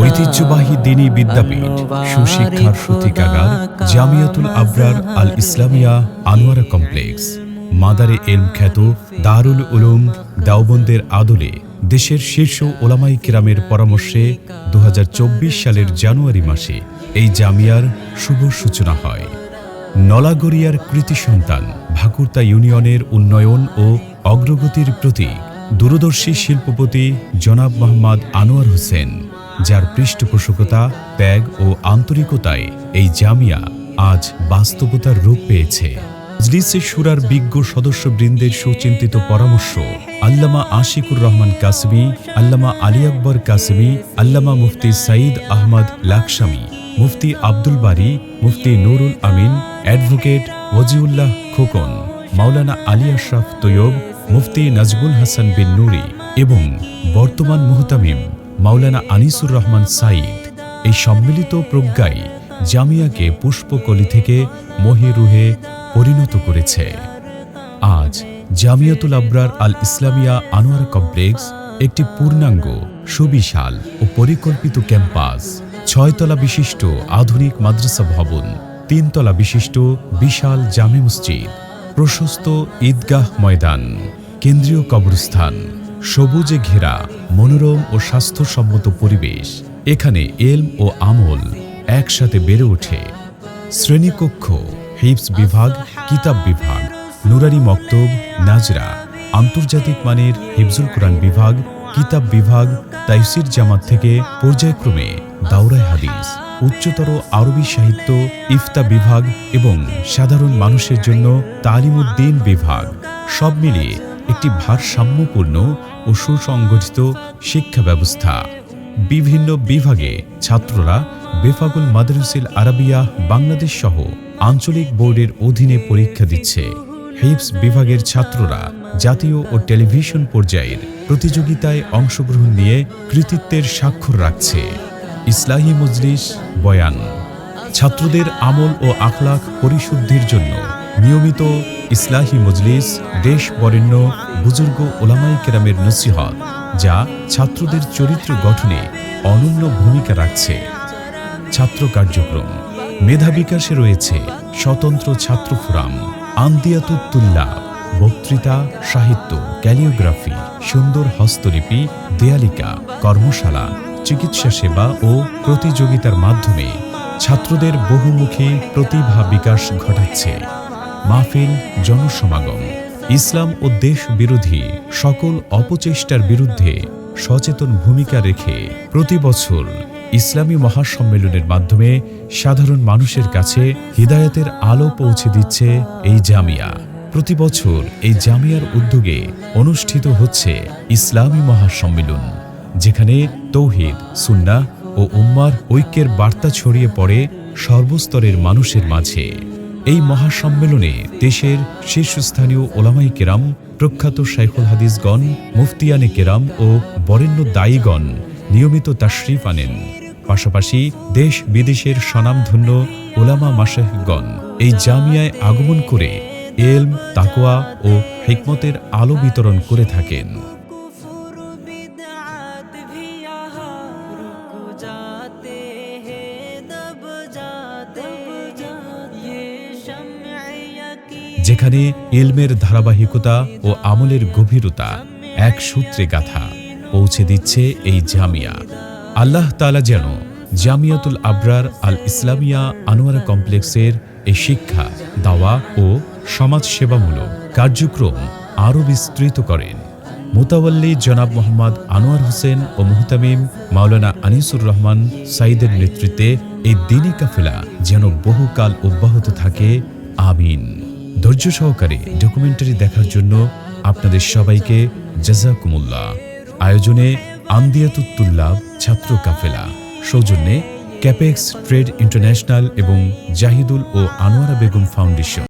ঐতিহ্যবাহী দ্বীনি বিদ্যাপীঠ, সুশিক্ষার সূতিকাগার জামিয়াতুল আবরার আল ইসলামিয়া আনোয়ারা কমপ্লেক্স, মাদারে এলম খ্যাত দারুল উলুম দেওবন্দের আদলে দেশের শীর্ষ ওলামায়ে কেরামের পরামর্শে 2024 সালের জানুয়ারি মাসে এই জামিয়ার শুভ সূচনা হয়। নলাগড়িয়ার কৃতি সন্তান ভাকুরতা ইউনিয়নের উন্নয়ন ও অগ্রগতির প্রতীক দূরদর্শী শিল্পপতি জনাব মোহাম্মদ আনোয়ার হোসেন, যার পৃষ্ঠপোষকতা, ত্যাগ ও আন্তরিকতায় এই জামিয়া আজ বাস্তবতার রূপ পেয়েছে। মজলিসে শুরার বিজ্ঞ সদস্যবৃন্দের সুচিন্তিত পরামর্শ আল্লামা আশিকুর রহমান কাসেমি, আল্লামা আলী আকবর কাসেমি, আল্লামা মুফতি সাঈদ আহমদ লাকসামি, মুফতি আব্দুল বারী, মুফতি নুরুল আমিন, অ্যাডভোকেট ওয়াজিউল্লাহ খোকন, মাওলানা আলী আশরাফ তৈয়ব, মুফতি নাজমুল হাসান বিন নুরি এবং বর্তমান মুহতামিম মাওলানা আনিসুর রহমান সাঈদ, এই সম্মিলিত প্রজ্ঞাই জামিয়াকে পুষ্পকলি থেকে মহিরুহে পরিণত করেছে। আজ জামিয়াতুল আবরার আল ইসলামিয়া আনোয়ারা কমপ্লেক্স একটি পূর্ণাঙ্গ, সুবিশাল ও পরিকল্পিত ক্যাম্পাস, 6 তলা বিশিষ্ট আধুনিক মাদ্রাসা ভবন, 3 তলা বিশিষ্ট বিশাল জামে মসজিদ, প্রশস্ত ঈদগাহ ময়দান, কেন্দ্রীয় কবরস্থান, সবুজে ঘেরা মনোরম ও স্বাস্থ্যসম্মত পরিবেশ। এখানে এলম ও আমল একসাথে বেড়ে ওঠে। শ্রেণীকক্ষ, হিফজ বিভাগ, কিতাব বিভাগ, নুরানি মক্তব, নাজরা, আন্তর্জাতিক মানের হিফজুল কোরআন বিভাগ, কিতাব বিভাগ, তাফসীর জামাত থেকে পর্যায়ক্রমে দাওরায়ে হাদিস, উচ্চতর আরবি সাহিত্য, ইফতা বিভাগ এবং সাধারণ মানুষের জন্য তালিমুদ্দিন বিভাগ, সব মিলিয়ে একটি ভারসাম্যপূর্ণ ও সুসংগঠিত শিক্ষা ব্যবস্থা। বিভিন্ন বিভাগে ছাত্ররা বেফাকুল মাদরিসিল আরাবিয়া বাংলাদেশ সহ আঞ্চলিক বোর্ডের অধীনে পরীক্ষা দিচ্ছে। হিফজ বিভাগের ছাত্ররা জাতীয় ও টেলিভিশন পর্যায়ের প্রতিযোগিতায় অংশগ্রহণ নিয়ে কৃতিত্বের স্বাক্ষর রাখছে। ইসলাহি মজলিস বয়ান, ছাত্রদের আমল ও আখলাক পরিশুদ্ধির জন্য নিয়মিত ইসলাহি মজলিস, দেশ বরেণ্য বুজুর্গ ওলামায়ে কেরামের নসিহত, যা ছাত্রদের চরিত্র গঠনে অনন্য ভূমিকা রাখছে। ছাত্র কার্যক্রম, মেধা বিকাশে রয়েছে স্বতন্ত্র ছাত্র ফোরাম, আন্দিয়াতুত তুল্লাব, বক্তৃতা, সাহিত্য, ক্যালিওগ্রাফি, সুন্দর হস্তলিপি, দেয়ালিকা, কর্মশালা, চিকিৎসা সেবা ও প্রতিযোগিতার মাধ্যমে ছাত্রদের বহুমুখী প্রতিভা বিকাশ ঘটাচ্ছে। মাহফিল, জনসমাগম, ইসলাম ও দেশ বিরোধী সকল অপচেষ্টার বিরুদ্ধে সচেতন ভূমিকা রেখে প্রতি বছর ইসলামী মহাসম্মেলনের মাধ্যমে সাধারণ মানুষের কাছে হিদায়াতের আলো পৌঁছে দিচ্ছে এই জামিয়া। প্রতি বছর এই জামিয়ার উদ্যোগে অনুষ্ঠিত হচ্ছে ইসলামী মহাসম্মেলন, যেখানে তৌহিদ, সুন্নাহ ও উম্মার ঐক্যের বার্তা ছড়িয়ে পড়ে সর্বস্তরের মানুষের মাঝে। এই মহাসম্মেলনে দেশের শীর্ষস্থানীয় ওলামায়ে কেরাম, প্রখ্যাত শাইখুল হাদিসগণ, মুফতিয়ানে কেরাম ও বরেণ্য দায়ীগণ নিয়মিত তাশরিফ আনেন। পাশাপাশি দেশ বিদেশের স্বনামধন্য ওলামা মাশায়েখগণ এই জামিয়ায় আগমন করে এলম, তাকওয়া ও হিকমতের আলো বিতরণ করে থাকেন। যেখানে ইলমের ধারাবাহিকতা ও আমলের গভীরতা এক সূত্রে গাথা পৌঁছে দিচ্ছে এই জামিয়া। আল্লাহ তাআলা যেন জামিয়াতুল আবরার আল ইসলামিয়া আনোয়ারা কমপ্লেক্সের এই শিক্ষা, দাওয়া ও সমাজ সেবামূলক কার্যক্রম আরও বিস্তৃত করেন। মুতাওয়াল্লি জনাব মোহাম্মদ আনোয়ার হোসেন ও মুহতামিম মাওলানা আনিসুর রহমান সাঈদের নেতৃত্বে এই দ্বীনি কাফেলা যেন বহুকাল অব্যাহত থাকে। আমিন। ধৈর্য সহকারে ডকুমেন্টারি দেখার জন্য আপনাদের সবাইকে জাযাকুমুল্লাহ। আয়োজনে আন্দিয়াতুত তুল্লাব ছাত্র কাফেলা, সৌজন্যে ক্যাপেক্স ট্রেড ইন্টারন্যাশনাল এবং জাহিদুল ও আনোয়ারা বেগম ফাউন্ডেশন।